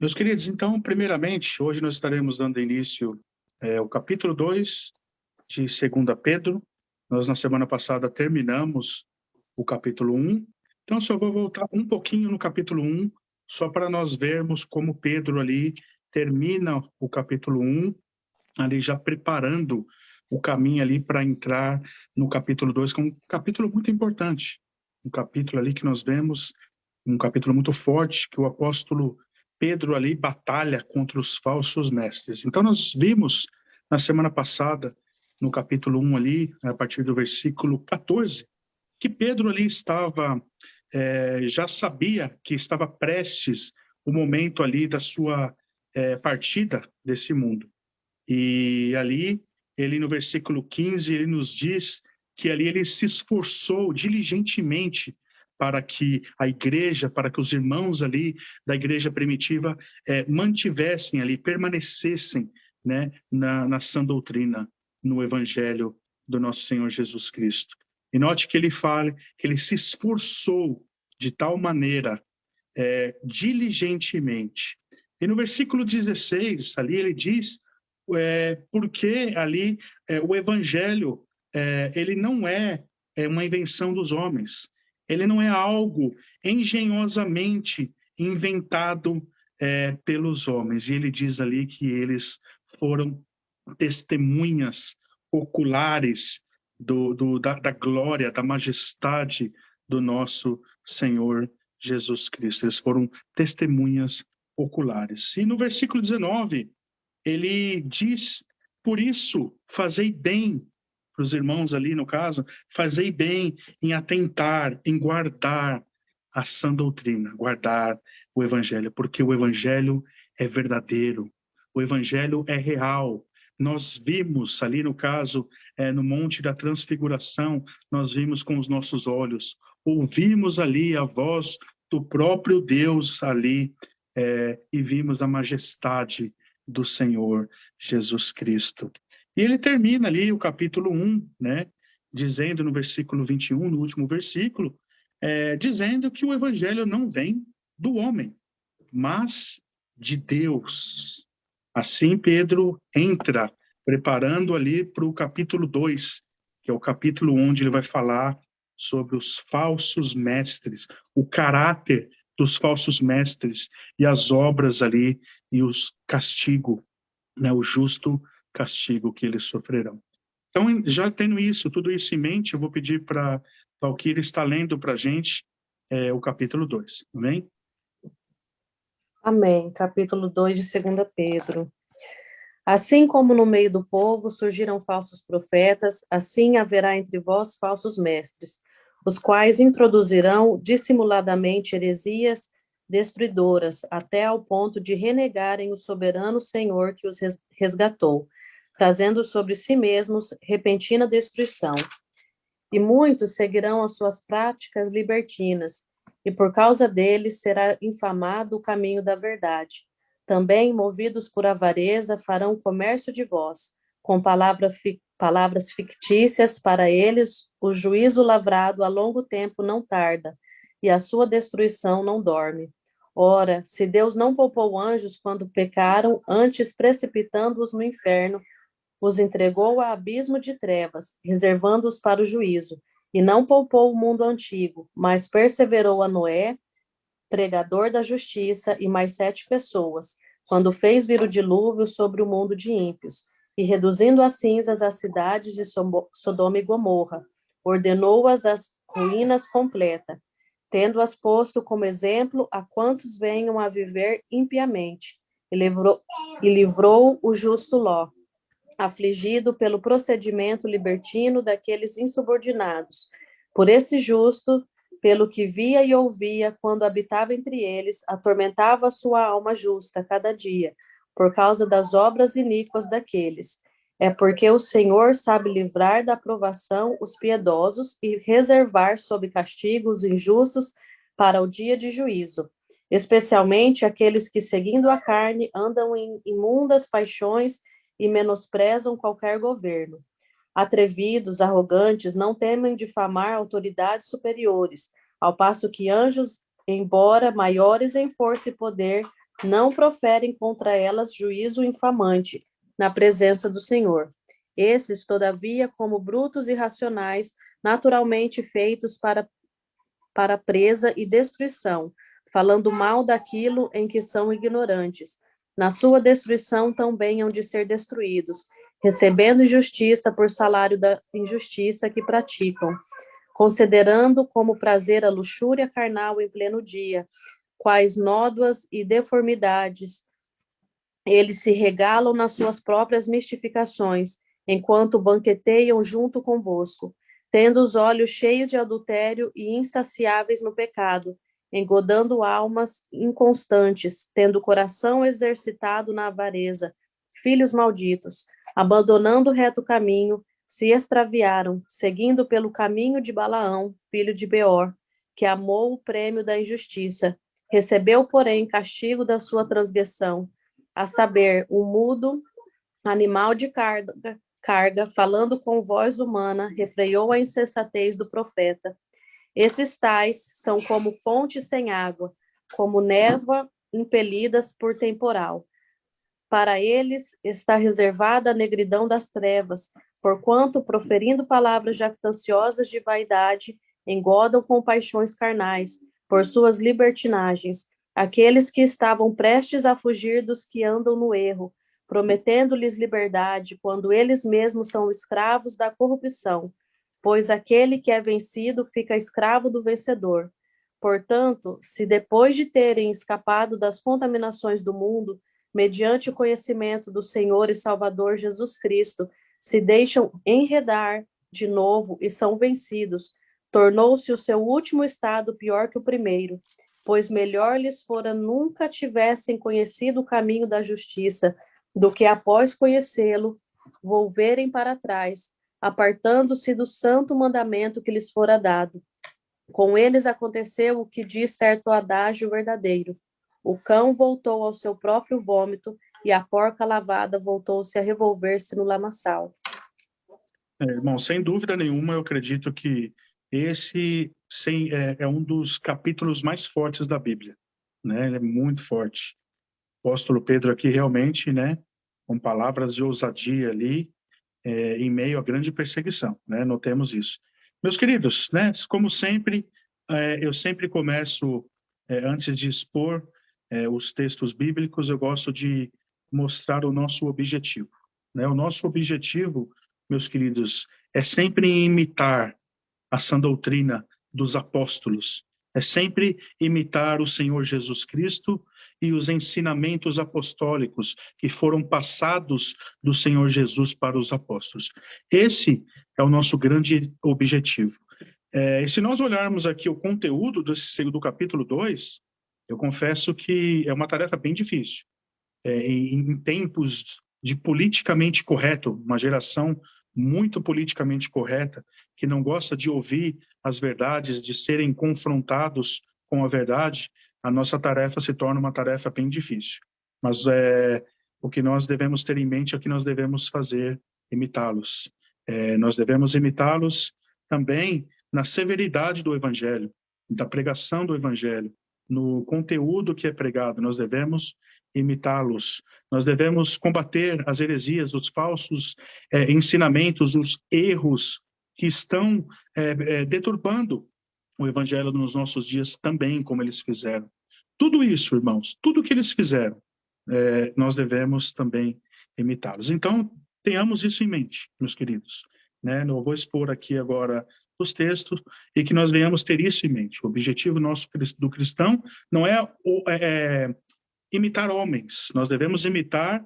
Meus queridos, então, primeiramente, hoje nós estaremos dando início ao capítulo 2 de 2 Pedro. Nós, na semana passada, terminamos o capítulo 1. Então, só vou voltar um pouquinho no capítulo 1, só para nós vermos como Pedro ali termina o capítulo 1, ali já preparando o caminho ali para entrar no capítulo 2, que é um capítulo muito importante. Um capítulo ali que nós vemos, um capítulo muito forte, que o apóstolo Pedro ali batalha contra os falsos mestres. Então nós vimos na semana passada, no capítulo 1 ali, a partir do versículo 14, que Pedro ali estava, já sabia que estava prestes o momento ali da sua partida desse mundo. E ali, ele no versículo 15, ele nos diz que ali ele se esforçou diligentemente para que a igreja, para que os irmãos ali da igreja primitiva mantivessem ali, permanecessem, né, na sã doutrina, no evangelho do nosso Senhor Jesus Cristo. E note que ele fala que ele se esforçou de tal maneira, diligentemente. E no versículo 16, ali ele diz porque ali o evangelho ele não é uma invenção dos homens, ele não é algo engenhosamente inventado pelos homens. E ele diz ali que eles foram testemunhas oculares da glória, da majestade do nosso Senhor Jesus Cristo. Eles foram testemunhas oculares. E no versículo 19, ele diz, por isso, fazei bem, para os irmãos ali no caso, fazei bem em atentar, em guardar a sã doutrina, guardar o evangelho, porque o evangelho é verdadeiro, o evangelho é real. Nós vimos ali no caso, no Monte da Transfiguração, nós vimos com os nossos olhos, ouvimos ali a voz do próprio Deus ali, e vimos a majestade do Senhor Jesus Cristo. E ele termina ali o capítulo 1, né, dizendo no versículo 21, no último versículo, dizendo que o evangelho não vem do homem, mas de Deus. Assim Pedro entra preparando ali para o capítulo 2, que é o capítulo onde ele vai falar sobre os falsos mestres, o caráter dos falsos mestres e as obras ali e os castigo, né, o justo castigo que eles sofrerão. Então, já tendo isso, tudo isso em mente, eu vou pedir para o que ele está lendo para a gente o capítulo 2, amém? Amém. Capítulo 2 de 2 Pedro. Assim como no meio do povo surgiram falsos profetas, assim haverá entre vós falsos mestres, os quais introduzirão dissimuladamente heresias destruidoras, até ao ponto de renegarem o soberano Senhor que os resgatou, trazendo sobre si mesmos repentina destruição. E muitos seguirão as suas práticas libertinas, e por causa deles será infamado o caminho da verdade. Também, movidos por avareza, farão comércio de vós, com palavras fictícias. Para eles, o juízo lavrado a longo tempo não tarda, e a sua destruição não dorme. Ora, se Deus não poupou anjos quando pecaram, antes precipitando-os no inferno, os entregou a abismo de trevas, reservando-os para o juízo, e não poupou o mundo antigo, mas perseverou a Noé, pregador da justiça, e mais 7 pessoas, quando fez vir o dilúvio sobre o mundo de ímpios, e reduzindo a cinzas as cidades de Sodoma e Gomorra, ordenou-as às ruínas completa, tendo-as posto como exemplo a quantos venham a viver impiamente, e livrou o justo Ló, afligido pelo procedimento libertino daqueles insubordinados. Por esse justo, pelo que via e ouvia quando habitava entre eles, atormentava a sua alma justa cada dia, por causa das obras iníquas daqueles. É porque o Senhor sabe livrar da provação os piedosos e reservar sob castigo os injustos para o dia de juízo, especialmente aqueles que, seguindo a carne, andam em imundas paixões e menosprezam qualquer governo. Atrevidos, arrogantes, não temem difamar autoridades superiores, ao passo que anjos, embora maiores em força e poder, não proferem contra elas juízo infamante na presença do Senhor. Esses, todavia, como brutos e irracionais, naturalmente feitos para presa e destruição, falando mal daquilo em que são ignorantes. Na sua destruição também hão de ser destruídos, recebendo injustiça por salário da injustiça que praticam, considerando como prazer a luxúria carnal em pleno dia, quais nódoas e deformidades eles se regalam nas suas próprias mistificações, enquanto banqueteiam junto convosco, tendo os olhos cheios de adultério e insaciáveis no pecado, engodando almas inconstantes, tendo o coração exercitado na avareza, filhos malditos, abandonando o reto caminho, se extraviaram, seguindo pelo caminho de Balaão, filho de Beor, que amou o prêmio da injustiça, recebeu, porém, castigo da sua transgressão, a saber, o mudo, animal de carga, falando com voz humana, refreou a insensatez do profeta. Esses tais são como fontes sem água, como névoa impelidas por temporal. Para eles está reservada a negridão das trevas, porquanto, proferindo palavras jactanciosas de vaidade, engodam com paixões carnais, por suas libertinagens, aqueles que estavam prestes a fugir dos que andam no erro, prometendo-lhes liberdade, quando eles mesmos são escravos da corrupção, pois aquele que é vencido fica escravo do vencedor. Portanto, se depois de terem escapado das contaminações do mundo, mediante o conhecimento do Senhor e Salvador Jesus Cristo, se deixam enredar de novo e são vencidos, tornou-se o seu último estado pior que o primeiro, pois melhor lhes fora nunca tivessem conhecido o caminho da justiça, do que após conhecê-lo, volverem para trás, apartando-se do santo mandamento que lhes fora dado. Com eles aconteceu o que diz certo adágio verdadeiro: o cão voltou ao seu próprio vômito e a porca lavada voltou-se a revolver-se no lamaçal. Irmão, sem dúvida nenhuma, eu acredito que esse é um dos capítulos mais fortes da Bíblia, né? Ele é muito forte. O apóstolo Pedro aqui realmente, né, com palavras de ousadia ali, em meio à grande perseguição, né? Notemos isso. Meus queridos, né, como sempre, eu sempre começo, antes de expor os textos bíblicos, eu gosto de mostrar o nosso objetivo, né? O nosso objetivo, meus queridos, é sempre imitar a sã doutrina dos apóstolos, é sempre imitar o Senhor Jesus Cristo e os ensinamentos apostólicos que foram passados do Senhor Jesus para os apóstolos. Esse é o nosso grande objetivo. E se nós olharmos aqui o conteúdo do capítulo 2, eu confesso que é uma tarefa bem difícil. Em tempos de politicamente correto, uma geração muito politicamente correta, que não gosta de ouvir as verdades, de serem confrontados com a verdade, a nossa tarefa se torna uma tarefa bem difícil. Mas o que nós devemos ter em mente é o que nós devemos fazer, imitá-los. Nós devemos imitá-los também na severidade do Evangelho, da pregação do Evangelho, no conteúdo que é pregado. Nós devemos imitá-los. Nós devemos combater as heresias, os falsos ensinamentos, os erros que estão deturpando o Evangelho nos nossos dias também, como eles fizeram. Tudo isso, irmãos, tudo que eles fizeram, nós devemos também imitá-los. Então, tenhamos isso em mente, meus queridos, né? Não vou expor aqui agora os textos, e que nós venhamos ter isso em mente. O objetivo nosso do cristão não é imitar homens, nós devemos imitar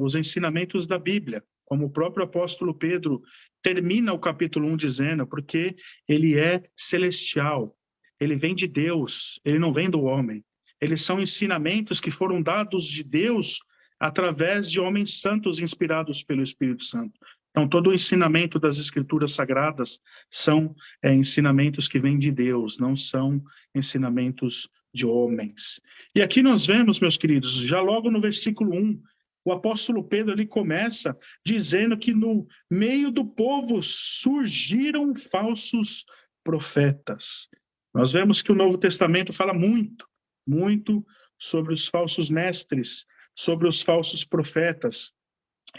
os ensinamentos da Bíblia, como o próprio apóstolo Pedro termina o capítulo 1 dizendo, porque ele é celestial, ele vem de Deus, ele não vem do homem. Eles são ensinamentos que foram dados de Deus através de homens santos inspirados pelo Espírito Santo. Então, todo o ensinamento das Escrituras Sagradas são ensinamentos que vêm de Deus, não são ensinamentos de homens. E aqui nós vemos, meus queridos, já logo no versículo 1, o apóstolo Pedro ele começa dizendo que no meio do povo surgiram falsos profetas. Nós vemos que o Novo Testamento fala muito sobre os falsos mestres, sobre os falsos profetas.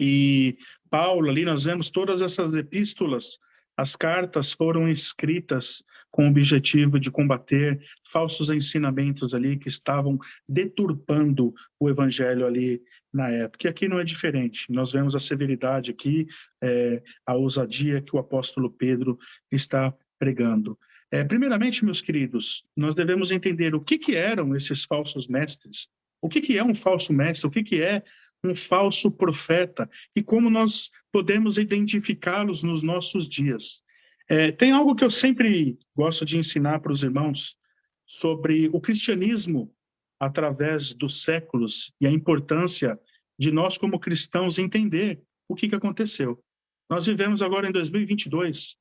E Paulo, ali nós vemos todas essas epístolas, as cartas foram escritas com o objetivo de combater falsos ensinamentos ali que estavam deturpando o evangelho ali na época. E aqui não é diferente, nós vemos a severidade aqui, a ousadia que o apóstolo Pedro está pregando. Primeiramente, meus queridos, nós devemos entender o que eram esses falsos mestres, o que é um falso mestre, o que é um falso profeta e como nós podemos identificá-los nos nossos dias. Tem algo que eu sempre gosto de ensinar para os irmãos sobre o cristianismo através dos séculos e a importância de nós como cristãos entender o que aconteceu. Nós vivemos agora em 2022,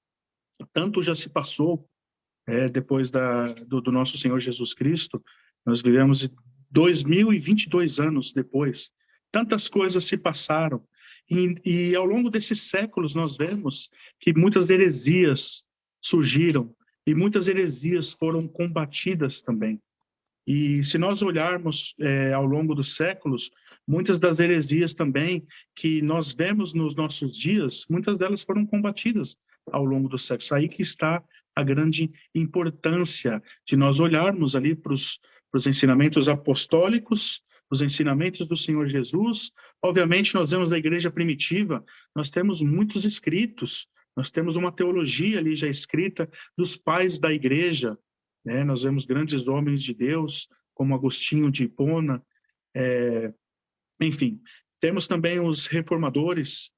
tanto já se passou depois do nosso Senhor Jesus Cristo, nós vivemos 2022 anos depois. Tantas coisas se passaram e ao longo desses séculos nós vemos que muitas heresias surgiram e muitas heresias foram combatidas também. E se nós olharmos ao longo dos séculos, muitas das heresias também que nós vemos nos nossos dias, muitas delas foram combatidas ao longo dos séculos. Aí que está a grande importância de nós olharmos ali para os ensinamentos apostólicos, os ensinamentos do Senhor Jesus. Obviamente, nós vemos na igreja primitiva, nós temos muitos escritos, nós temos uma teologia ali já escrita dos pais da igreja, né? Nós vemos grandes homens de Deus, como Agostinho de Hipona, enfim. Temos também os reformadores,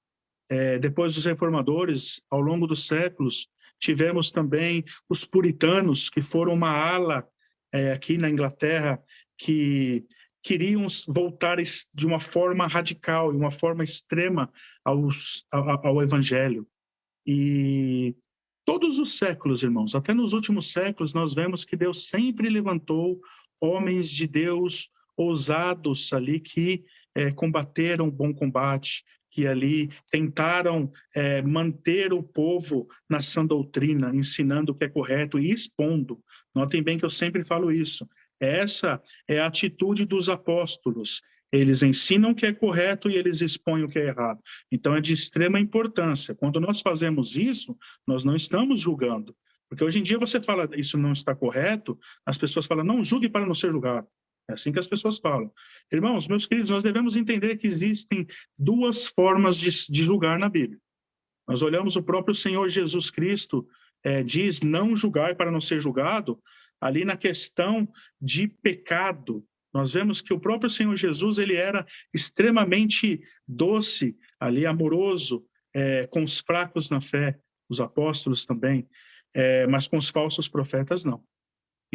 depois dos reformadores, ao longo dos séculos, tivemos também os puritanos, que foram uma ala aqui na Inglaterra, que queriam voltar de uma forma radical, de uma forma extrema ao Evangelho. E todos os séculos, irmãos, até nos últimos séculos, nós vemos que Deus sempre levantou homens de Deus ousados ali que combateram o bom combate, que ali tentaram manter o povo na sã doutrina, ensinando o que é correto e expondo. Notem bem que eu sempre falo isso. Essa é a atitude dos apóstolos. Eles ensinam o que é correto e eles expõem o que é errado. Então, é de extrema importância. Quando nós fazemos isso, nós não estamos julgando. Porque hoje em dia você fala, isso não está correto, as pessoas falam, não julgue para não ser julgado. É assim que as pessoas falam. Irmãos, meus queridos, nós devemos entender que existem duas formas de julgar na Bíblia. Nós olhamos o próprio Senhor Jesus Cristo, diz não julgar para não ser julgado, ali na questão de pecado. Nós vemos que o próprio Senhor Jesus, ele era extremamente doce, ali amoroso, com os fracos na fé, os apóstolos também, mas com os falsos profetas não.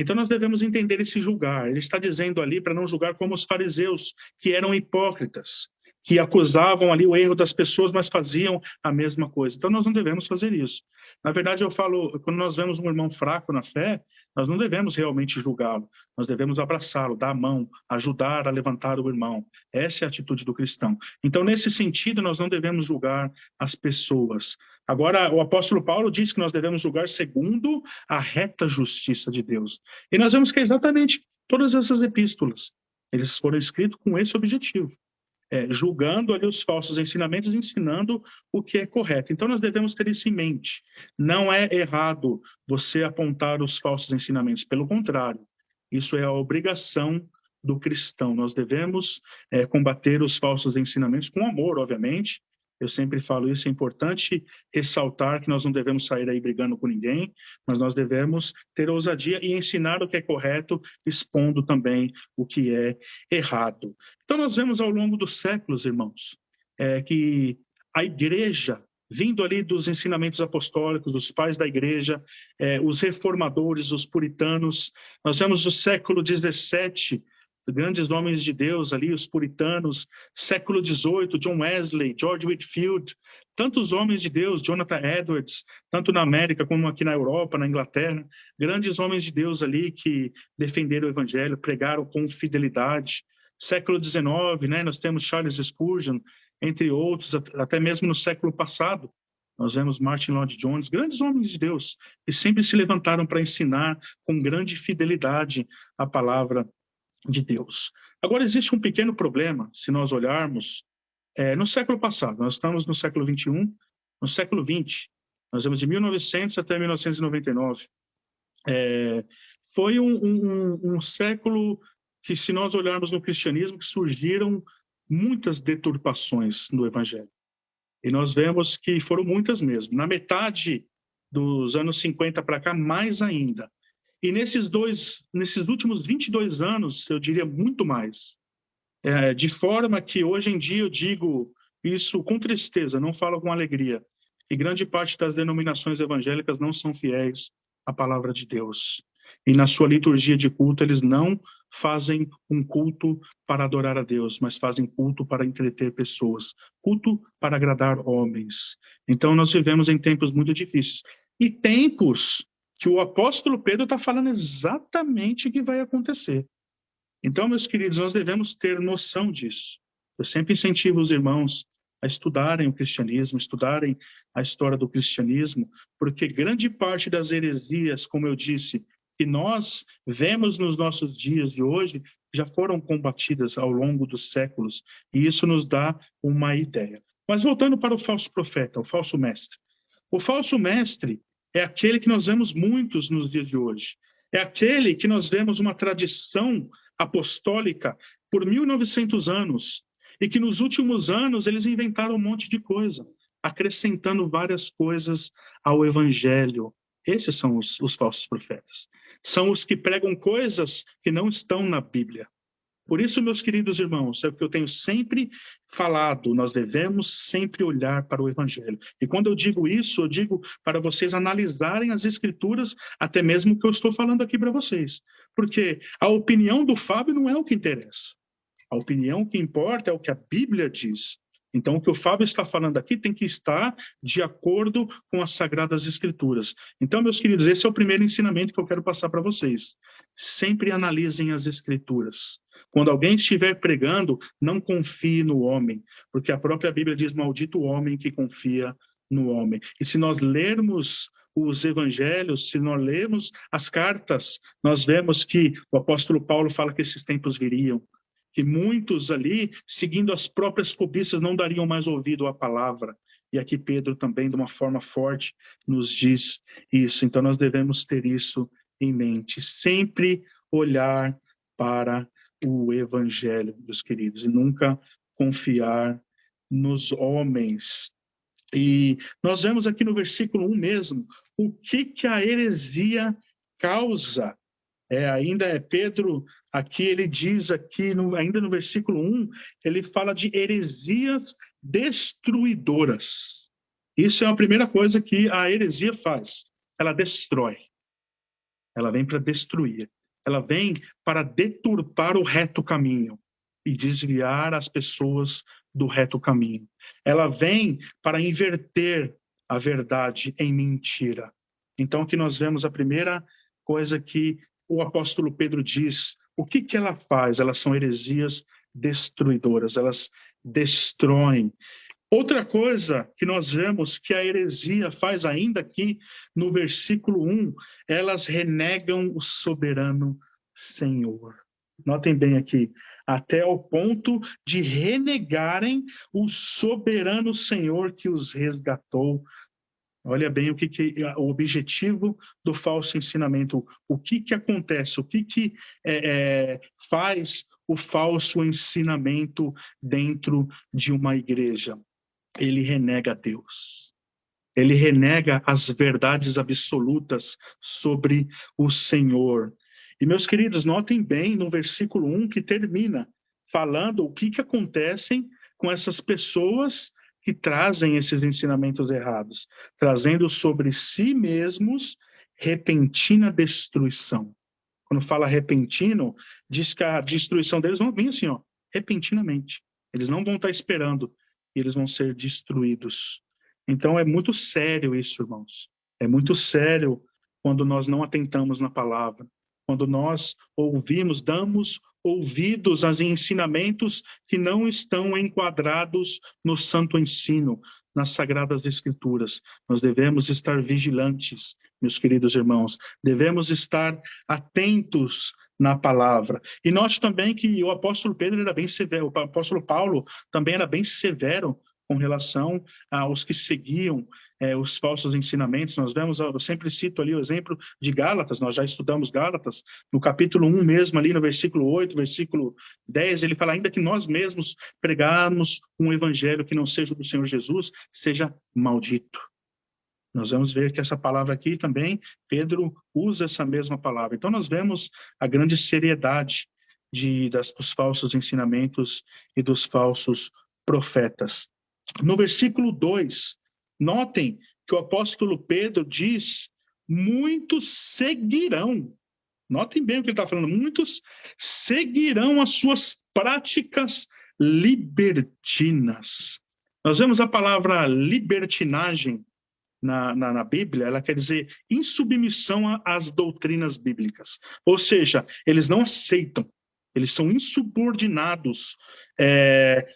Então nós devemos entender esse julgar. Ele está dizendo ali para não julgar como os fariseus, que eram hipócritas, que acusavam ali o erro das pessoas, mas faziam a mesma coisa. Então nós não devemos fazer isso. Na verdade, eu falo, quando nós vemos um irmão fraco na fé, nós não devemos realmente julgá-lo. Nós devemos abraçá-lo, dar a mão, ajudar a levantar o irmão. Essa é a atitude do cristão. Então, nesse sentido, nós não devemos julgar as pessoas. Agora, o apóstolo Paulo diz que nós devemos julgar segundo a reta justiça de Deus. E nós vemos que é exatamente todas essas epístolas, eles foram escritos com esse objetivo. Julgando ali os falsos ensinamentos, ensinando o que é correto. Então, nós devemos ter isso em mente. Não é errado você apontar os falsos ensinamentos, pelo contrário, isso é a obrigação do cristão. Nós devemos combater os falsos ensinamentos com amor, obviamente. Eu sempre falo isso, é importante ressaltar que nós não devemos sair aí brigando com ninguém, mas nós devemos ter ousadia e ensinar o que é correto, expondo também o que é errado. Então nós vemos ao longo dos séculos, irmãos, que a igreja, vindo ali dos ensinamentos apostólicos, dos pais da igreja, os reformadores, os puritanos, nós vemos o século XVII, grandes homens de Deus ali, os puritanos, século XVIII, John Wesley, George Whitefield, tantos homens de Deus, Jonathan Edwards, tanto na América como aqui na Europa, na Inglaterra, grandes homens de Deus ali que defenderam o evangelho, pregaram com fidelidade. Século XIX, né, nós temos Charles Spurgeon, entre outros, até mesmo no século passado, nós vemos Martin Lloyd-Jones, grandes homens de Deus, que sempre se levantaram para ensinar com grande fidelidade a palavra de Deus. Agora, existe um pequeno problema, se nós olharmos no século passado. Nós estamos no século XXI, no século XX. Nós vamos de 1900 até 1999. Foi um século que, se nós olharmos no cristianismo, que surgiram muitas deturpações no evangelho. E nós vemos que foram muitas mesmo. Na metade dos anos 50 para cá, mais ainda. E nesses últimos 22 anos, eu diria muito mais. De forma que hoje em dia eu digo isso com tristeza, não falo com alegria. E grande parte das denominações evangélicas não são fiéis à palavra de Deus. E na sua liturgia de culto, eles não fazem um culto para adorar a Deus, mas fazem culto para entreter pessoas, culto para agradar homens. Então nós vivemos em tempos muito difíceis. E tempos que o apóstolo Pedro está falando exatamente o que vai acontecer. Então, meus queridos, nós devemos ter noção disso. Eu sempre incentivo os irmãos a estudarem o cristianismo, estudarem a história do cristianismo, porque grande parte das heresias, como eu disse, que nós vemos nos nossos dias de hoje, já foram combatidas ao longo dos séculos, e isso nos dá uma ideia. Mas voltando para o falso profeta, o falso mestre. O falso mestre é aquele que nós vemos muitos nos dias de hoje. É aquele que nós vemos uma tradição apostólica por 1900 anos, e que nos últimos anos eles inventaram um monte de coisa, acrescentando várias coisas ao evangelho. Esses são os falsos profetas. São os que pregam coisas que não estão na Bíblia. Por isso, meus queridos irmãos, é o que eu tenho sempre falado, nós devemos sempre olhar para o Evangelho. E quando eu digo isso, eu digo para vocês analisarem as Escrituras, até mesmo o que eu estou falando aqui para vocês. Porque a opinião do Fábio não é o que interessa. A opinião que importa é o que a Bíblia diz. Então, o que o Fábio está falando aqui tem que estar de acordo com as Sagradas Escrituras. Então, meus queridos, esse é o primeiro ensinamento que eu quero passar para vocês. Sempre analisem as Escrituras. Quando alguém estiver pregando, não confie no homem, porque a própria Bíblia diz, maldito o homem que confia no homem. E se nós lermos os evangelhos, se nós lermos as cartas, nós vemos que o apóstolo Paulo fala que esses tempos viriam, que muitos ali, seguindo as próprias cobiças, não dariam mais ouvido à palavra. E aqui Pedro também, de uma forma forte, nos diz isso. Então nós devemos ter isso em mente, sempre olhar para o evangelho, meus queridos, e nunca confiar nos homens. E nós vemos aqui no versículo 1 mesmo, o que a heresia causa. Ainda é Pedro, aqui ele diz, ainda no versículo 1, ele fala de heresias destruidoras. Isso é a primeira coisa que a heresia faz, ela destrói. Ela vem para destruir. Ela vem para deturpar o reto caminho e desviar as pessoas do reto caminho. Ela vem para inverter a verdade em mentira. Então, aqui nós vemos a primeira coisa que o apóstolo Pedro diz. O que ela faz? Elas são heresias destruidoras, elas destroem. Outra coisa que nós vemos que a heresia faz ainda aqui no versículo 1, elas renegam o soberano Senhor. Notem bem aqui, até o ponto de renegarem o soberano Senhor que os resgatou. Olha bem o objetivo do falso ensinamento, o que acontece, o que faz o falso ensinamento dentro de uma igreja. Ele renega Deus. Ele renega as verdades absolutas sobre o Senhor. E, meus queridos, notem bem no versículo 1 que termina falando o que acontece com essas pessoas que trazem esses ensinamentos errados, trazendo sobre si mesmos repentina destruição. Quando fala repentino, diz que a destruição deles não vem assim, repentinamente. Eles não vão estar esperando, e eles vão ser destruídos. Então é muito sério isso, irmãos. É muito sério quando nós não atentamos na palavra, quando nós damos ouvidos aos ensinamentos que não estão enquadrados no santo ensino, nas Sagradas Escrituras. Nós devemos estar vigilantes meus queridos irmãos. Devemos estar atentos na palavra. E note também que o apóstolo Pedro era bem severo, o apóstolo Paulo também era bem severo com relação aos que seguiam os falsos ensinamentos. Nós vemos, eu sempre cito ali o exemplo de Gálatas, nós já estudamos Gálatas, no capítulo 1 mesmo, ali no versículo 8, versículo 10, ele fala, ainda que nós mesmos pregarmos um evangelho que não seja do Senhor Jesus, seja maldito. Nós vamos ver que essa palavra aqui também, Pedro usa essa mesma palavra. Então nós vemos a grande seriedade dos falsos ensinamentos e dos falsos profetas. No versículo 2, notem que o apóstolo Pedro diz, muitos seguirão. Notem bem o que ele está falando, muitos seguirão as suas práticas libertinas. Nós vemos a palavra libertinagem na Bíblia, ela quer dizer insubmissão às doutrinas bíblicas. Ou seja, eles não aceitam, eles são insubordinados.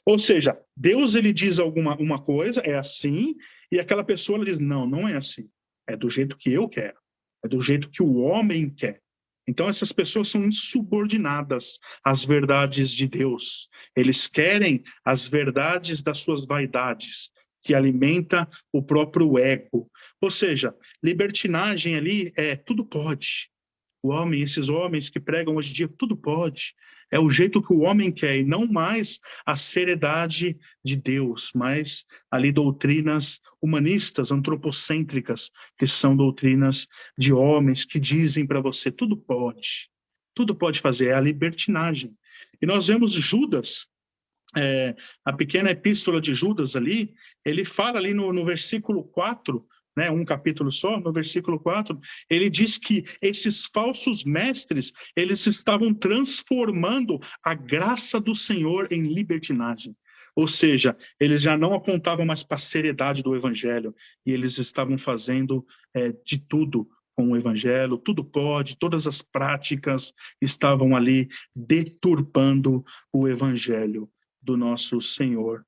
Ou seja, Deus ele diz uma coisa, é assim, e aquela pessoa ela diz, não, não é assim. É do jeito que eu quero, é do jeito que o homem quer. Então essas pessoas são insubordinadas às verdades de Deus. Eles querem as verdades das suas vaidades, que alimenta o próprio ego. Ou seja, libertinagem ali tudo pode. Esses homens que pregam hoje em dia, tudo pode. É o jeito que o homem quer, e não mais a seriedade de Deus, mas ali doutrinas humanistas, antropocêntricas, que são doutrinas de homens que dizem para você, tudo pode fazer, é a libertinagem. E nós vemos Judas, a pequena epístola de Judas ali, ele fala ali no versículo 4, né, um capítulo só, no versículo 4, ele diz que esses falsos mestres, eles estavam transformando a graça do Senhor em libertinagem. Ou seja, eles já não apontavam mais para a seriedade do evangelho, e eles estavam fazendo de tudo com o evangelho, tudo pode, todas as práticas estavam ali deturpando o evangelho do nosso Senhor.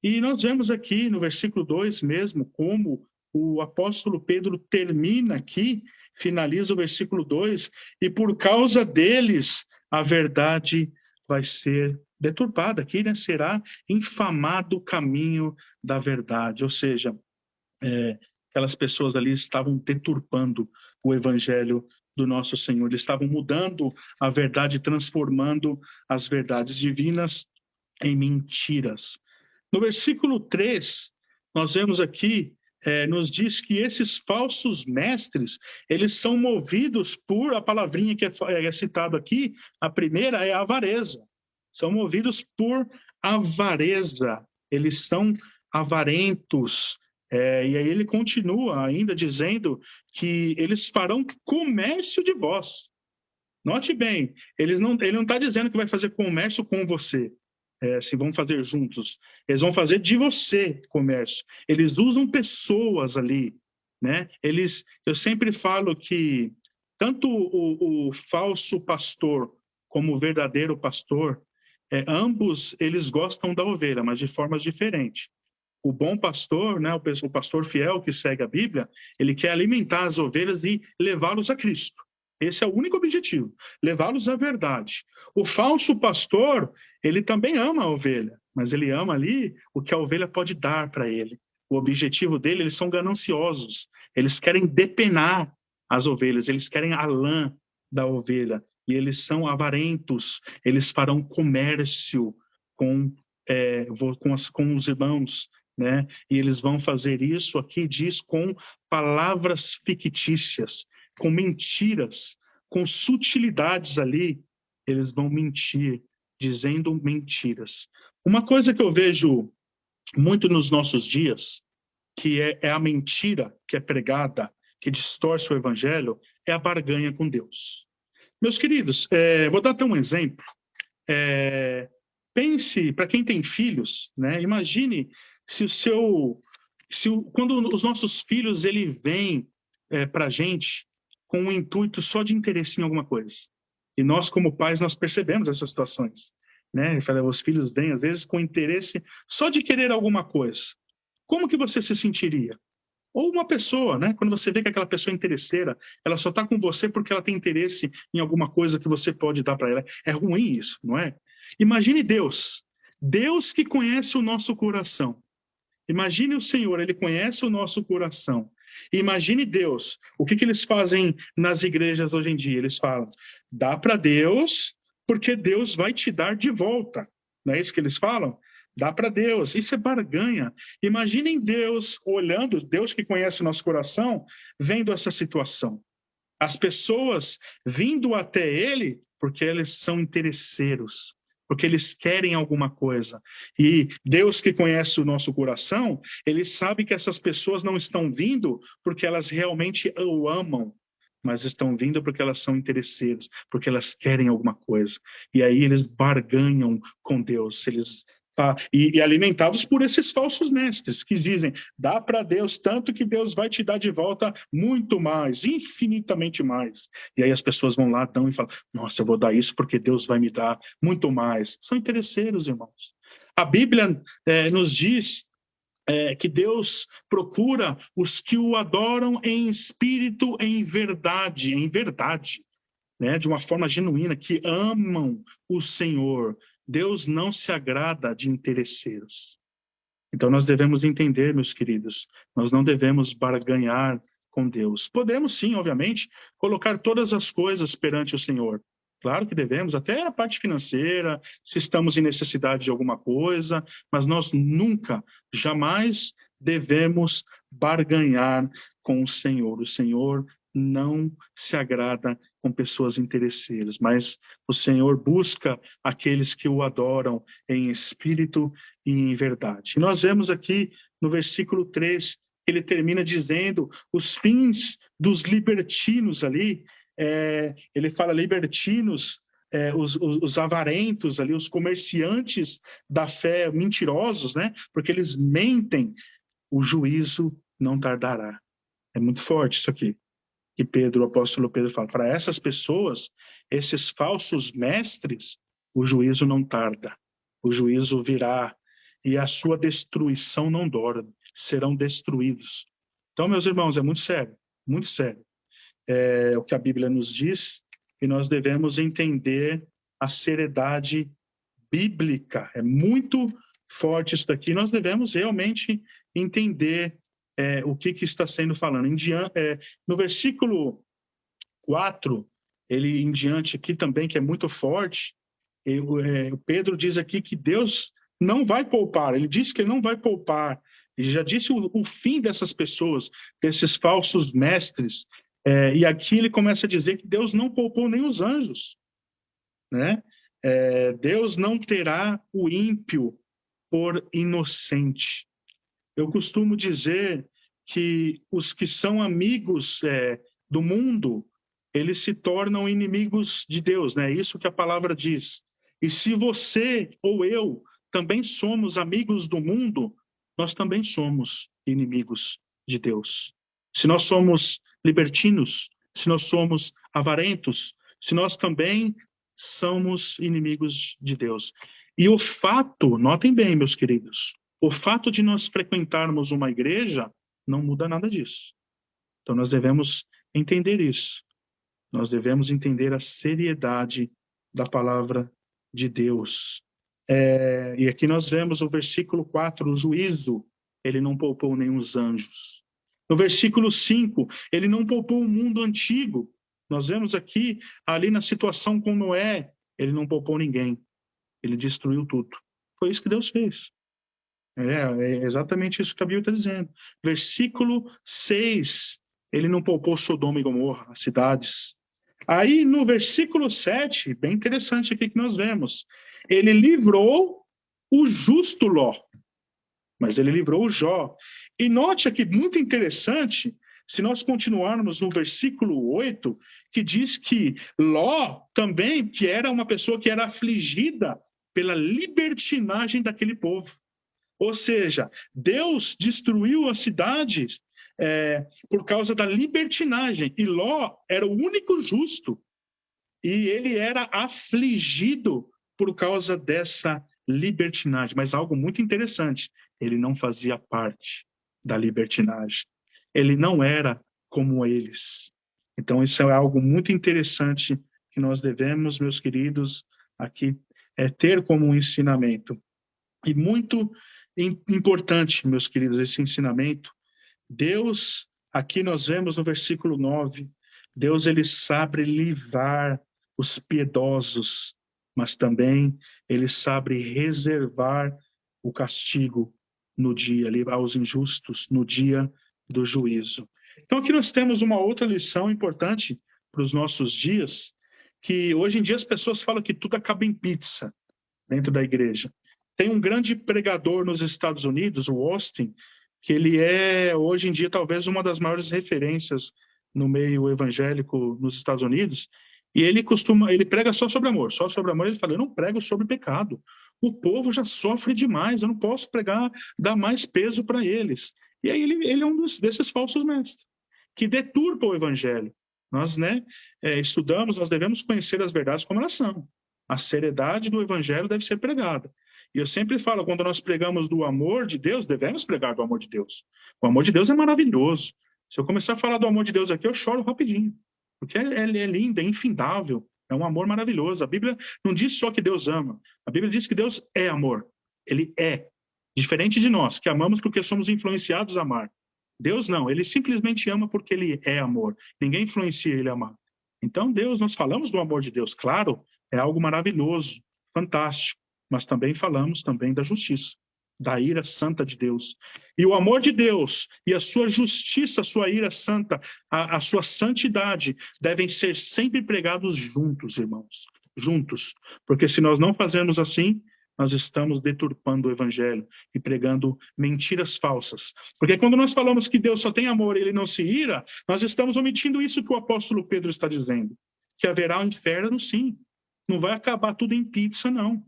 E nós vemos aqui no versículo 2 mesmo, como o apóstolo Pedro termina aqui, finaliza o versículo 2, e por causa deles a verdade vai ser deturpada aqui, né? Será infamado o caminho da verdade, ou seja, aquelas pessoas ali estavam deturpando o evangelho do nosso Senhor, eles estavam mudando a verdade, transformando as verdades divinas em mentiras. No versículo 3, nós vemos aqui, nos diz que esses falsos mestres, eles são movidos por, a palavrinha que é citada aqui, a primeira é a avareza. São movidos por avareza, eles são avarentos. E aí ele continua ainda dizendo que eles farão comércio de vós. Note bem, ele não está dizendo que vai fazer comércio com você, se vão fazer juntos. Eles vão fazer de você comércio. Eles usam pessoas ali, né? Eu sempre falo que tanto o falso pastor como o verdadeiro pastor, ambos eles gostam da ovelha, mas de formas diferentes. O bom pastor, né, o pastor fiel que segue a Bíblia, ele quer alimentar as ovelhas e levá-los a Cristo. Esse é o único objetivo, levá-los à verdade. O falso pastor, ele também ama a ovelha, mas ele ama ali o que a ovelha pode dar para ele. O objetivo dele, eles são gananciosos, eles querem depenar as ovelhas, eles querem a lã da ovelha, e eles são avarentos, eles farão comércio com os irmãos, né? E eles vão fazer isso, aqui diz, com palavras fictícias, com mentiras, com sutilidades ali, eles vão mentir, dizendo mentiras. Uma coisa que eu vejo muito nos nossos dias, que é a mentira que é pregada, que distorce o evangelho, é a barganha com Deus. Meus queridos, vou dar até um exemplo. Pense, para quem tem filhos, né? Imagine quando os nossos filhos ele vêm para a gente com um intuito só de interesse em alguma coisa. E nós, como pais, nós percebemos essas situações, né? Os filhos vêm, às vezes, com interesse só de querer alguma coisa. Como que você se sentiria? Ou uma pessoa, né? Quando você vê que aquela pessoa é interesseira, ela só está com você porque ela tem interesse em alguma coisa que você pode dar para ela. É ruim isso, não é? Imagine Deus. Deus que conhece o nosso coração. Imagine o Senhor, Ele conhece o nosso coração. Imagine Deus. O que eles fazem nas igrejas hoje em dia? Eles falam, dá para Deus, porque Deus vai te dar de volta. Não é isso que eles falam? Dá para Deus. Isso é barganha. Imaginem Deus olhando, Deus que conhece o nosso coração, vendo essa situação. As pessoas vindo até Ele porque eles são interesseiros, porque eles querem alguma coisa. E Deus que conhece o nosso coração, Ele sabe que essas pessoas não estão vindo porque elas realmente o amam, mas estão vindo porque elas são interesseiras, porque elas querem alguma coisa. E aí eles barganham com Deus, e alimentados por esses falsos mestres que dizem, dá para Deus tanto que Deus vai te dar de volta muito mais, infinitamente mais. E aí as pessoas vão lá, dão e falam, nossa, eu vou dar isso porque Deus vai me dar muito mais. São interesseiros, irmãos. A Bíblia nos diz que Deus procura os que o adoram em espírito, em verdade, né? De uma forma genuína, que amam o Senhor. Deus não se agrada de interesseiros. Então nós devemos entender, meus queridos, nós não devemos barganhar com Deus. Podemos sim, obviamente, colocar todas as coisas perante o Senhor. Claro que devemos, até a parte financeira, se estamos em necessidade de alguma coisa, mas nós nunca, jamais devemos barganhar com o Senhor. O Senhor não se agrada com pessoas interesseiras, mas o Senhor busca aqueles que o adoram em espírito e em verdade. E nós vemos aqui no versículo 3, ele termina dizendo os fins dos libertinos ali, ele fala libertinos, os avarentos ali, os comerciantes da fé, mentirosos, né? Porque eles mentem, o juízo não tardará. É muito forte isso aqui. E Pedro, o apóstolo Pedro fala, para essas pessoas, esses falsos mestres, o juízo não tarda, o juízo virá e a sua destruição não dorme, serão destruídos. Então, meus irmãos, é muito sério, muito sério. É o que a Bíblia nos diz e nós devemos entender a seriedade bíblica. É muito forte isso daqui, nós devemos realmente entender o que está sendo falando. No versículo 4, ele em diante aqui também, que é muito forte, o Pedro diz aqui que Deus não vai poupar, ele diz que ele não vai poupar, ele já disse o fim dessas pessoas, desses falsos mestres, e aqui ele começa a dizer que Deus não poupou nem os anjos, né? Deus não terá o ímpio por inocente. Eu costumo dizer que os que são amigos do mundo, eles se tornam inimigos de Deus, né? Isso que a palavra diz. E se você ou eu também somos amigos do mundo, nós também somos inimigos de Deus. Se nós somos libertinos, se nós somos avarentos, se nós também somos inimigos de Deus. E o fato, notem bem, meus queridos, o fato de nós frequentarmos uma igreja não muda nada disso. Então nós devemos entender isso. Nós devemos entender a seriedade da palavra de Deus. E aqui nós vemos o versículo 4, o juízo, ele não poupou nem os anjos. No versículo 5, ele não poupou o mundo antigo. Nós vemos aqui, ali na situação com Noé, ele não poupou ninguém. Ele destruiu tudo. Foi isso que Deus fez. É exatamente isso que a Bíblia está dizendo. Versículo 6, ele não poupou Sodoma e Gomorra, as cidades. Aí no versículo 7, bem interessante aqui que nós vemos, ele livrou o justo Ló, mas ele livrou o Jó. E note aqui, muito interessante, se nós continuarmos no versículo 8, que diz que Ló também, que era uma pessoa que era afligida pela libertinagem daquele povo. Ou seja, Deus destruiu as cidades por causa da libertinagem. E Ló era o único justo. E ele era afligido por causa dessa libertinagem. Mas algo muito interessante, ele não fazia parte da libertinagem. ele não era como eles. Então, isso é algo muito interessante que nós devemos, meus queridos, aqui ter como um ensinamento. E muito importante, meus queridos, esse ensinamento. Deus, aqui nós vemos no versículo 9, Deus ele sabe livrar os piedosos, mas também ele sabe reservar o castigo no dia, aos injustos, no dia do juízo. Então aqui nós temos uma outra lição importante para os nossos dias, que hoje em dia as pessoas falam que tudo acaba em pizza dentro da igreja. Tem um grande pregador nos Estados Unidos, o Austin, que ele é, hoje em dia, talvez uma das maiores referências no meio evangélico nos Estados Unidos, e ele prega só sobre amor, ele fala, eu não prego sobre pecado, o povo já sofre demais, eu não posso pregar, dar mais peso para eles. E aí ele é um desses falsos mestres, que deturpa o evangelho. Nós, estudamos, nós devemos conhecer as verdades como elas são. A seriedade do evangelho deve ser pregada. E eu sempre falo, quando nós pregamos do amor de Deus, devemos pregar do amor de Deus. O amor de Deus é maravilhoso. Se eu começar a falar do amor de Deus aqui, eu choro rapidinho. Porque é lindo, é infindável, é um amor maravilhoso. A Bíblia não diz só que Deus ama. A Bíblia diz que Deus é amor. Ele é. Diferente de nós, que amamos porque somos influenciados a amar. Deus não, ele simplesmente ama porque ele é amor. Ninguém influencia ele a amar. Então, Deus, nós falamos do amor de Deus, claro, é algo maravilhoso, fantástico, mas também falamos também da justiça, da ira santa de Deus. E o amor de Deus e a sua justiça, a sua ira santa, a sua santidade devem ser sempre pregados juntos, irmãos, juntos, porque se nós não fazermos assim, nós estamos deturpando o evangelho e pregando mentiras falsas. Porque quando nós falamos que Deus só tem amor e ele não se ira, nós estamos omitindo isso que o apóstolo Pedro está dizendo, que haverá um inferno, sim. Não vai acabar tudo em pizza, não.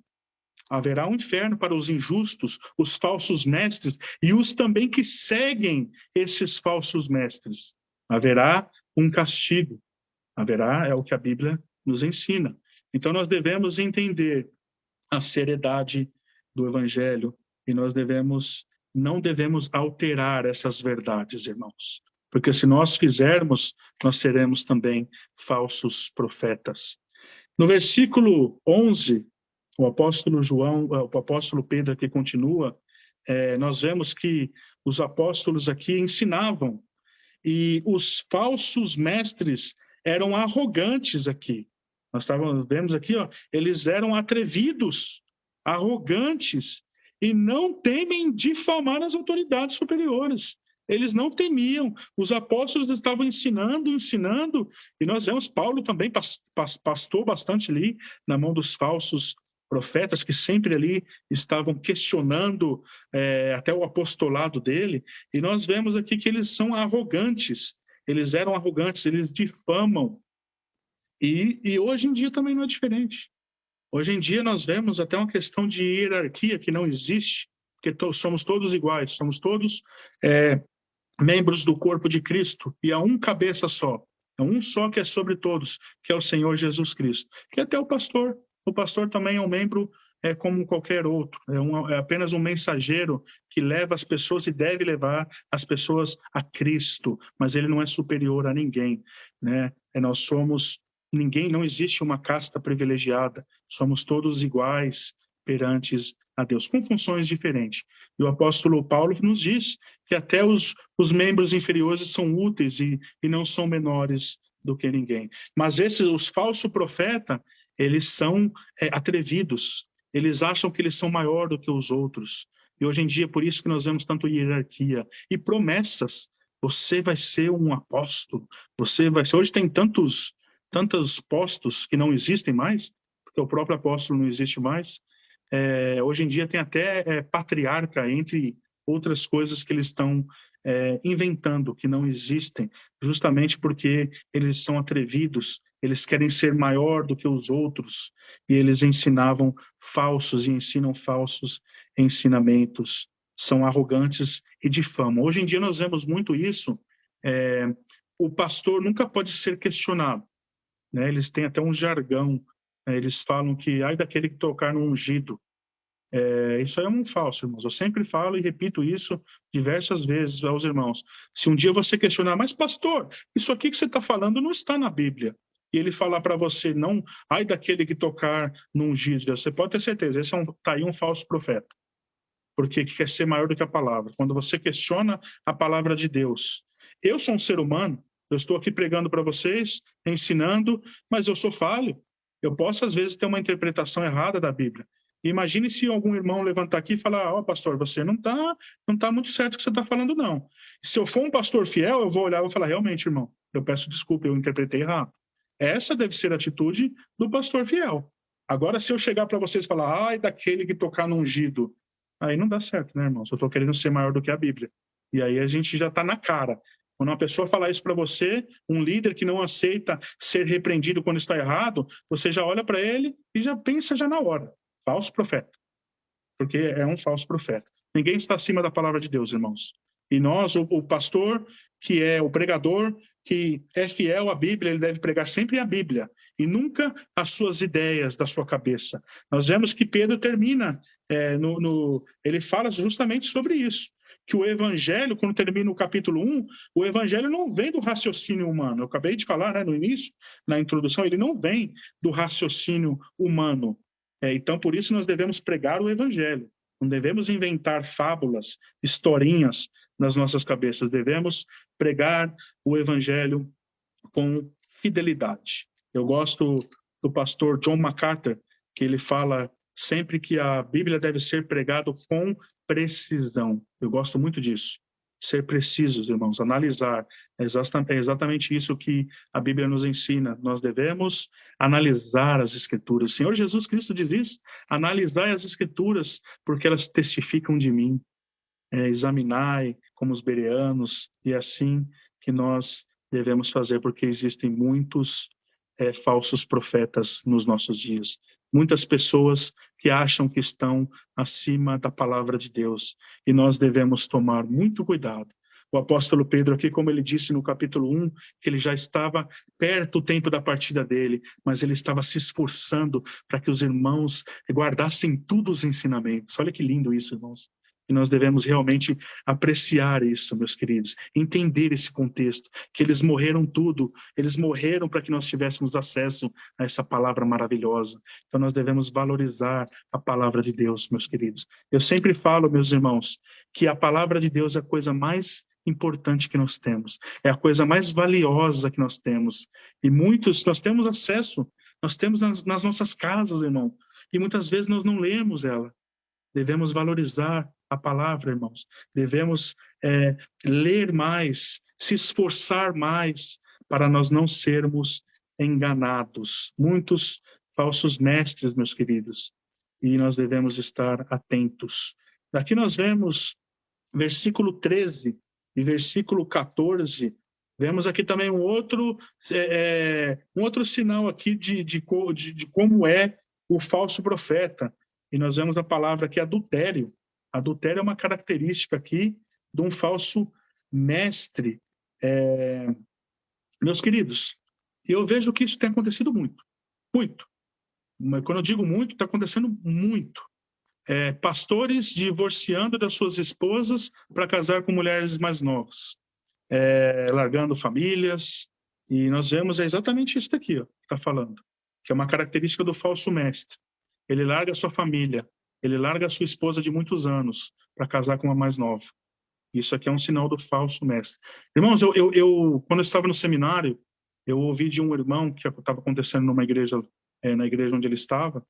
Haverá um inferno para os injustos, os falsos mestres e os também que seguem esses falsos mestres. Haverá um castigo. Haverá, é o que a Bíblia nos ensina. Então nós devemos entender a seriedade do evangelho e nós não devemos alterar essas verdades, irmãos. Porque se nós fizermos, nós seremos também falsos profetas. No versículo 11, o apóstolo Pedro aqui continua, nós vemos que os apóstolos aqui ensinavam e os falsos mestres eram arrogantes aqui. Nós vemos aqui, eles eram atrevidos, arrogantes e não temem difamar as autoridades superiores. Eles não temiam. Os apóstolos estavam ensinando, e nós vemos Paulo também pastou bastante ali na mão dos falsos profetas que sempre ali estavam questionando até o apostolado dele. E nós vemos aqui que eles são arrogantes. Eles eram arrogantes, eles difamam. E hoje em dia também não é diferente. Hoje em dia nós vemos até uma questão de hierarquia que não existe, porque somos todos iguais, somos todos membros do corpo de Cristo, e há um cabeça só, é um só que é sobre todos, que é o Senhor Jesus Cristo. Que até o pastor também é um membro como qualquer outro, é apenas um mensageiro que leva as pessoas e deve levar as pessoas a Cristo, mas ele não é superior a ninguém, né? Nós somos ninguém, não existe uma casta privilegiada, somos todos iguais perante a Deus, com funções diferentes. E o apóstolo Paulo nos diz que até os membros inferiores são úteis e não são menores do que ninguém. Mas os falsos profetas, eles são atrevidos, eles acham que eles são maior do que os outros. E hoje em dia, por isso que nós vemos tanto hierarquia e promessas. Você vai ser um apóstolo, você vai ser... Hoje tem tantos postos que não existem mais, porque o próprio apóstolo não existe mais. Hoje em dia tem até patriarca, entre outras coisas que eles estão inventando, que não existem, justamente porque eles são atrevidos, eles querem ser maior do que os outros, e eles ensinavam falsos e ensinam falsos ensinamentos, são arrogantes e difamam. Hoje em dia nós vemos muito isso, o pastor nunca pode ser questionado, né? Eles têm até um jargão, né? Eles falam que ai daquele que tocar no ungido, Isso aí é um falso, irmãos. Eu sempre falo e repito isso diversas vezes aos irmãos. Se um dia você questionar, mas pastor, isso aqui que você está falando não está na Bíblia. E ele falar para você, não, ai daquele que tocar no ungido de Deus, você pode ter certeza, esse tá aí um falso profeta. Porque quer ser maior do que a palavra. Quando você questiona a palavra de Deus, eu sou um ser humano, eu estou aqui pregando para vocês, ensinando, mas eu sou falho. Eu posso, às vezes, ter uma interpretação errada da Bíblia. Imagine se algum irmão levantar aqui e falar, pastor, você não tá muito certo o que você está falando, não. Se eu for um pastor fiel, eu vou olhar e vou falar, realmente, irmão, eu peço desculpa, eu interpretei errado. Essa deve ser a atitude do pastor fiel. Agora, se eu chegar para vocês e falar, ai, daquele que tocar no ungido, aí não dá certo, né, irmão? Eu estou querendo ser maior do que a Bíblia. E aí a gente já está na cara. Quando uma pessoa falar isso para você, um líder que não aceita ser repreendido quando está errado, você já olha para ele e já pensa já na hora. Falso profeta. Porque é um falso profeta. Ninguém está acima da palavra de Deus, irmãos. E nós, o pastor, que é o pregador, que é fiel à Bíblia, ele deve pregar sempre a Bíblia e nunca as suas ideias da sua cabeça. Nós vemos que Pedro termina, ele fala justamente sobre isso, que o evangelho, quando termina o capítulo 1, o evangelho não vem do raciocínio humano. Eu acabei de falar, né, no início, na introdução, ele não vem do raciocínio humano. Então, por isso, nós devemos pregar o evangelho. Não devemos inventar fábulas, historinhas nas nossas cabeças. Devemos pregar o evangelho com fidelidade. Eu gosto do pastor John MacArthur, que ele fala sempre que a Bíblia deve ser pregada com precisão. Eu gosto muito disso. Ser precisos, irmãos, analisar. É exatamente isso que a Bíblia nos ensina. Nós devemos analisar as Escrituras. O Senhor Jesus Cristo diz isso. Analisai as Escrituras, porque elas testificam de mim. Examinai como os bereanos, e é assim que nós devemos fazer, porque existem muitos falsos profetas nos nossos dias. Muitas pessoas que acham que estão acima da palavra de Deus, e nós devemos tomar muito cuidado. O apóstolo Pedro aqui, como ele disse no capítulo 1, que ele já estava perto o tempo da partida dele, mas ele estava se esforçando para que os irmãos guardassem todos os ensinamentos. Olha que lindo isso, irmãos. E nós devemos realmente apreciar isso, meus queridos, entender esse contexto, que eles morreram tudo, eles morreram para que nós tivéssemos acesso a essa palavra maravilhosa. Então nós devemos valorizar a palavra de Deus, meus queridos. Eu sempre falo, meus irmãos, que a palavra de Deus é a coisa mais importante que nós temos, é a coisa mais valiosa que nós temos. E muitos, nós temos acesso, nós temos nas nossas casas, irmão, e muitas vezes nós não lemos ela. Devemos valorizar a palavra, irmãos. Devemos ler mais, se esforçar mais para nós não sermos enganados. Muitos falsos mestres, meus queridos, e nós devemos estar atentos. Aqui nós vemos versículo 13 e versículo 14. Vemos aqui também um outro sinal aqui de como é o falso profeta. E nós vemos a palavra aqui, adultério. Adultério é uma característica aqui de um falso mestre. Meus queridos, eu vejo que isso tem acontecido muito. Muito. Mas quando eu digo muito, está acontecendo muito. Pastores divorciando das suas esposas para casar com mulheres mais novas. Largando famílias. E nós vemos exatamente isso daqui, que está falando. Que é uma característica do falso mestre. Ele larga a sua família, ele larga a sua esposa de muitos anos para casar com uma mais nova. Isso aqui é um sinal do falso mestre. Irmãos, quando eu estava no seminário, eu ouvi de um irmão que estava acontecendo numa igreja, na igreja onde ele estava,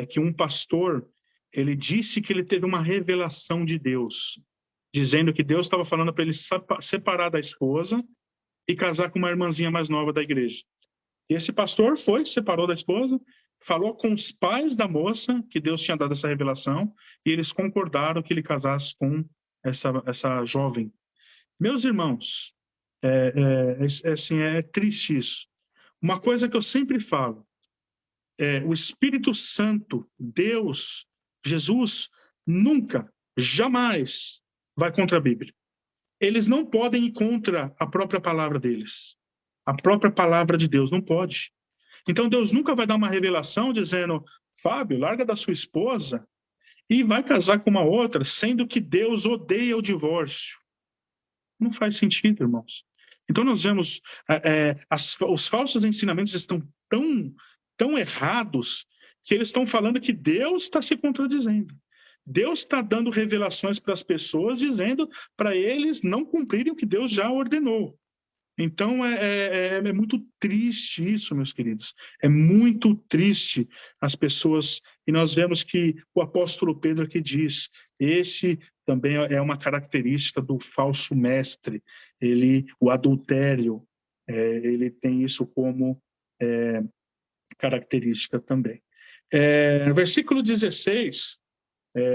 que um pastor, ele disse que ele teve uma revelação de Deus, dizendo que Deus estava falando para ele separar da esposa e casar com uma irmãzinha mais nova da igreja. E esse pastor separou da esposa, falou com os pais da moça que Deus tinha dado essa revelação e eles concordaram que ele casasse com essa jovem. Meus irmãos, é triste isso. Uma coisa que eu sempre falo, o Espírito Santo, Deus, Jesus, nunca, jamais vai contra a Bíblia. Eles não podem ir contra a própria palavra deles. A própria palavra de Deus não pode. Então Deus nunca vai dar uma revelação dizendo, Fábio, larga da sua esposa e vai casar com uma outra, sendo que Deus odeia o divórcio. Não faz sentido, irmãos. Então nós vemos os falsos ensinamentos estão tão errados que eles estão falando que Deus está se contradizendo. Deus está dando revelações para as pessoas, dizendo para eles não cumprirem o que Deus já ordenou. Então é muito triste isso, meus queridos. É muito triste as pessoas. E nós vemos que o apóstolo Pedro aqui diz: esse também é uma característica do falso mestre. O adultério, ele tem isso como característica também. No versículo 16,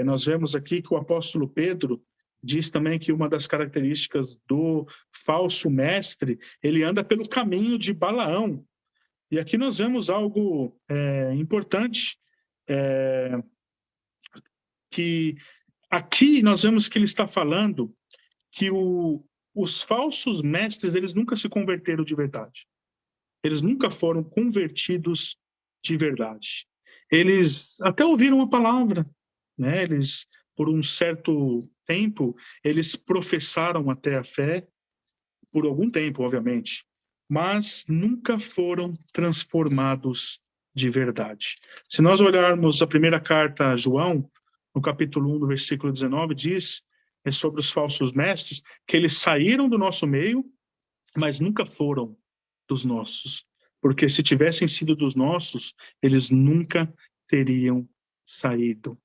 nós vemos aqui que o apóstolo Pedro diz também que uma das características do falso mestre, ele anda pelo caminho de Balaão. E aqui nós vemos algo importante, que aqui nós vemos que ele está falando que os falsos mestres, eles nunca se converteram de verdade. Eles nunca foram convertidos de verdade. Eles até ouviram a palavra, né? Eles, por um certo tempo, eles professaram até a fé, por algum tempo, obviamente, mas nunca foram transformados de verdade. Se nós olharmos a primeira carta a João, no capítulo 1, no versículo 19, diz sobre os falsos mestres, que eles saíram do nosso meio, mas nunca foram dos nossos. Porque se tivessem sido dos nossos, eles nunca teriam saído.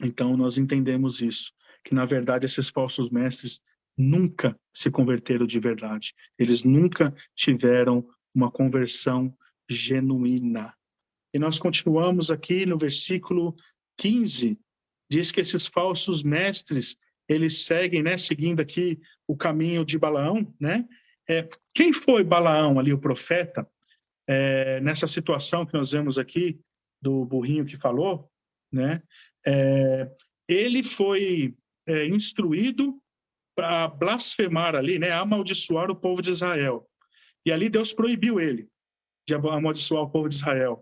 Então nós entendemos isso, que na verdade esses falsos mestres nunca se converteram de verdade. Eles nunca tiveram uma conversão genuína. E nós continuamos aqui no versículo 15, diz que esses falsos mestres, eles seguem, né, seguindo aqui o caminho de Balaão, né? Quem foi Balaão ali, o profeta, nessa situação que nós vemos aqui, do burrinho que falou, né? Ele foi instruído para blasfemar ali, né? Amaldiçoar o povo de Israel. E ali Deus proibiu ele de amaldiçoar o povo de Israel.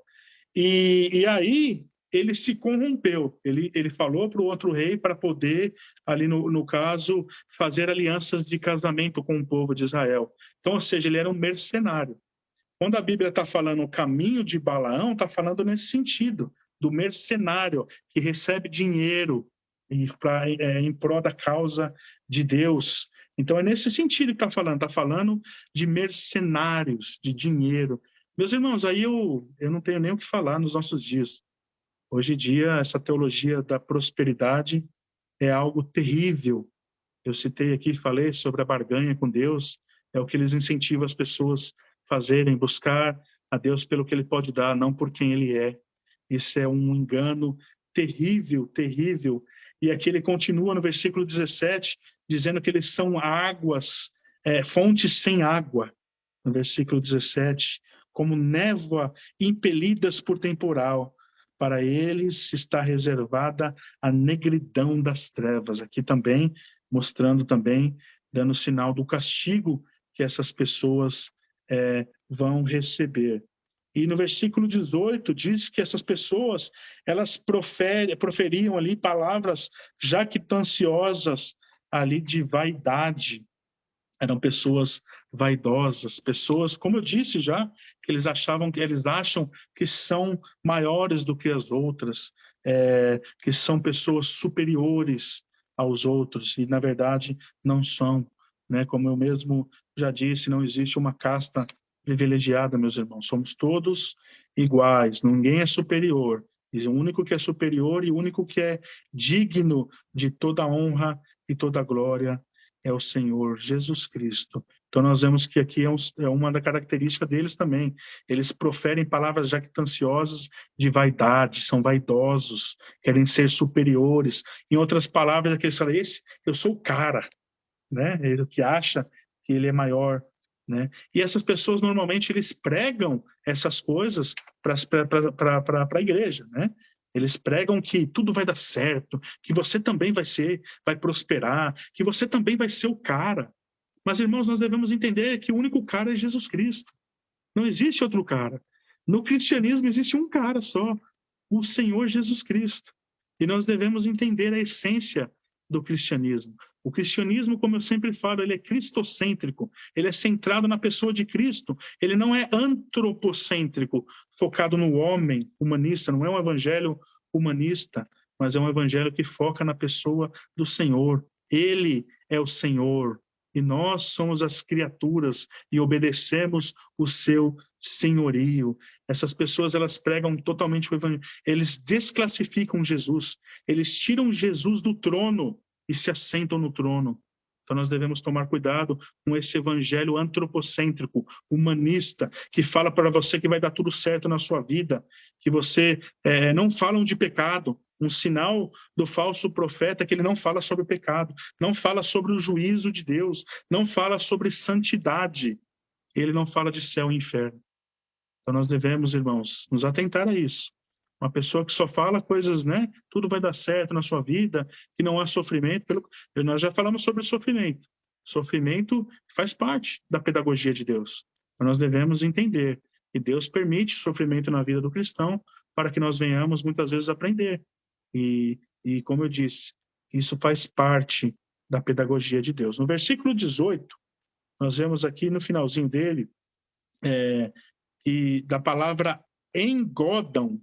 E aí ele se corrompeu. Ele falou para o outro rei para poder, ali no caso, fazer alianças de casamento com o povo de Israel. Então, ou seja, ele era um mercenário. Quando a Bíblia está falando o caminho de Balaão, está falando nesse sentido, do mercenário que recebe dinheiro em prol da causa de Deus. Então é nesse sentido que está falando de mercenários, de dinheiro. Meus irmãos, aí eu não tenho nem o que falar nos nossos dias. Hoje em dia, essa teologia da prosperidade é algo terrível. Eu citei aqui, falei sobre a barganha com Deus, é o que eles incentivam as pessoas a fazerem, buscar a Deus pelo que Ele pode dar, não por quem Ele é. Isso é um engano terrível, terrível. E aqui ele continua no versículo 17, dizendo que eles são águas, fontes sem água. No versículo 17, como névoa impelidas por temporal. Para eles está reservada a negridão das trevas. Aqui também, mostrando também, dando sinal do castigo que essas pessoas vão receber. E no versículo 18 diz que essas pessoas, elas proferiam ali palavras jactanciosas ali de vaidade. Eram pessoas vaidosas, pessoas, como eu disse já, que eles acham que são maiores do que as outras, que são pessoas superiores aos outros, e na verdade não são, né? Como eu mesmo já disse, não existe uma casta privilegiada, meus irmãos, somos todos iguais, ninguém é superior, e o único que é superior e o único que é digno de toda honra e toda glória é o Senhor Jesus Cristo. Então nós vemos que aqui é uma da características deles também. Eles proferem palavras jactanciosas de vaidade, são vaidosos, querem ser superiores. Em outras palavras, eles falam, eu sou o cara, né? Ele que acha que ele é maior, né? E essas pessoas normalmente eles pregam essas coisas para a igreja, né? Eles pregam que tudo vai dar certo, que você também vai prosperar, que você também vai ser o cara. Mas, irmãos, nós devemos entender que o único cara é Jesus Cristo. Não existe outro cara. No cristianismo existe um cara só, o Senhor Jesus Cristo. E nós devemos entender a essência do cristianismo. O cristianismo, como eu sempre falo, ele é cristocêntrico, ele é centrado na pessoa de Cristo, ele não é antropocêntrico, focado no homem humanista, não é um evangelho humanista, mas é um evangelho que foca na pessoa do Senhor. Ele é o Senhor e nós somos as criaturas e obedecemos o seu senhorio. Essas pessoas, elas pregam totalmente o evangelho, eles desclassificam Jesus, eles tiram Jesus do trono e se assentam no trono. Então nós devemos tomar cuidado com esse evangelho antropocêntrico, humanista, que fala para você que vai dar tudo certo na sua vida, que você não falam de pecado. Um sinal do falso profeta é que ele não fala sobre pecado, não fala sobre o juízo de Deus, não fala sobre santidade, ele não fala de céu e inferno. Então nós devemos, irmãos, nos atentar a isso. Uma pessoa que só fala coisas, né? Tudo vai dar certo na sua vida, que não há sofrimento. Nós já falamos sobre sofrimento. Sofrimento faz parte da pedagogia de Deus. Mas nós devemos entender que Deus permite sofrimento na vida do cristão para que nós venhamos muitas vezes aprender. E como eu disse, isso faz parte da pedagogia de Deus. No versículo 18, nós vemos aqui no finalzinho dele, e da palavra engodam.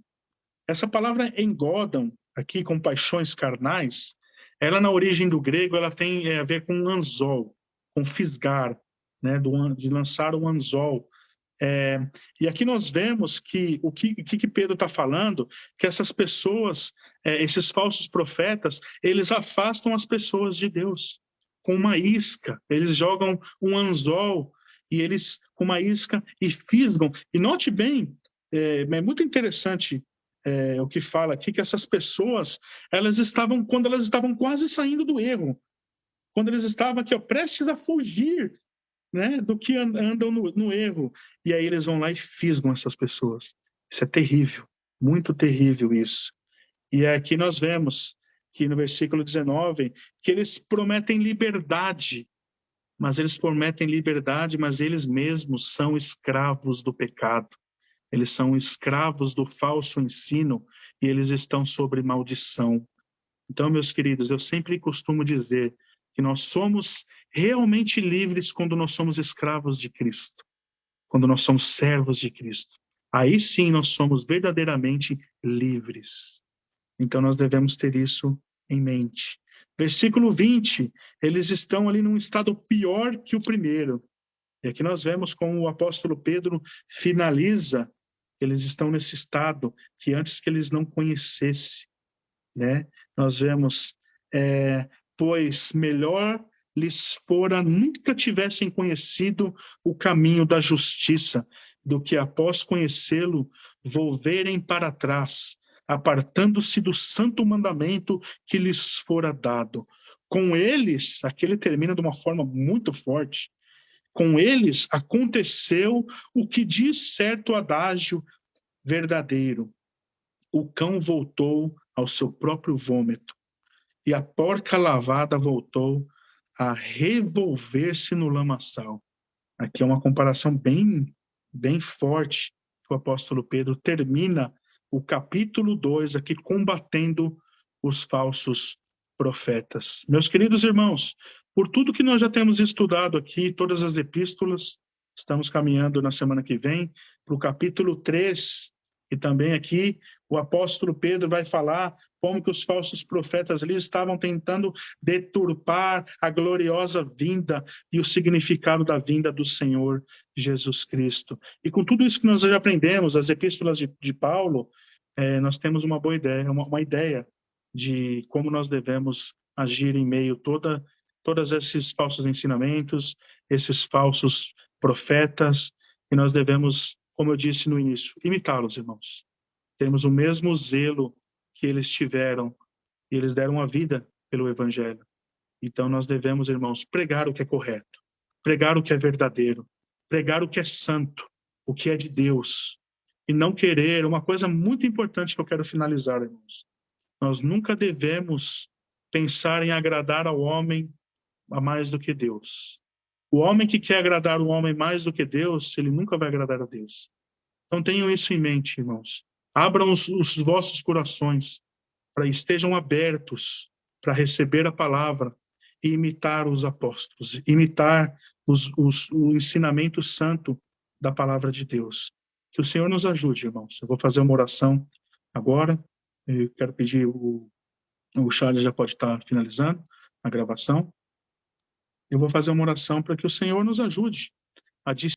Essa palavra engodam, aqui com paixões carnais, ela na origem do grego, ela tem a ver com anzol, com fisgar, né, de lançar um anzol. E aqui nós vemos que o que Pedro está falando, que essas pessoas, esses falsos profetas, eles afastam as pessoas de Deus com uma isca, eles jogam um anzol e eles com uma isca e fisgam. E note bem, é muito interessante o que fala aqui, que essas pessoas, quando elas estavam quase saindo do erro, quando eles estavam aqui, prestes a fugir, né, do que andam no erro, e aí eles vão lá e fisgam essas pessoas. Isso é terrível, muito terrível isso. E aqui nós vemos que no versículo 19, que eles prometem liberdade, mas eles mesmos são escravos do pecado. Eles são escravos do falso ensino e eles estão sob maldição. Então, meus queridos, eu sempre costumo dizer que nós somos realmente livres quando nós somos escravos de Cristo, quando nós somos servos de Cristo. Aí sim nós somos verdadeiramente livres. Então nós devemos ter isso em mente. Versículo 20, eles estão ali num estado pior que o primeiro. E aqui nós vemos como o apóstolo Pedro finaliza, eles estão nesse estado que antes que eles não conhecessem, né? Nós vemos, pois melhor lhes fora nunca tivessem conhecido o caminho da justiça, do que após conhecê-lo, volverem para trás, apartando-se do santo mandamento que lhes fora dado. Com eles, aqui ele termina de uma forma muito forte, com eles aconteceu o que diz certo adágio verdadeiro. O cão voltou ao seu próprio vômito, e a porca lavada voltou a revolver-se no lamaçal. Aqui é uma comparação bem forte que o apóstolo Pedro termina o capítulo 2 aqui combatendo os falsos profetas. Meus queridos irmãos, por tudo que nós já temos estudado aqui, todas as epístolas, estamos caminhando na semana que vem para o capítulo 3, e também aqui o apóstolo Pedro vai falar como que os falsos profetas ali estavam tentando deturpar a gloriosa vinda e o significado da vinda do Senhor Jesus Cristo. E com tudo isso que nós já aprendemos, as epístolas de Paulo, nós temos uma boa ideia, uma ideia de como nós devemos agir em meio a todos esses falsos ensinamentos, esses falsos profetas, e nós devemos, como eu disse no início, imitá-los, irmãos. Temos o mesmo zelo que eles tiveram, e eles deram a vida pelo Evangelho. Então nós devemos, irmãos, pregar o que é correto, pregar o que é verdadeiro, pregar o que é santo, o que é de Deus, e não querer, uma coisa muito importante que eu quero finalizar, irmãos, nós nunca devemos pensar em agradar ao homem a mais do que Deus. O homem que quer agradar o homem mais do que Deus, ele nunca vai agradar a Deus. Então tenham isso em mente, irmãos. Abram os vossos corações para estejam abertos para receber a palavra e imitar os apóstolos, imitar o ensinamento santo da palavra de Deus. Que o Senhor nos ajude, irmãos. Eu vou fazer uma oração agora. Eu quero pedir, o Charles já pode estar finalizando a gravação. Eu vou fazer uma oração para que o Senhor nos ajude a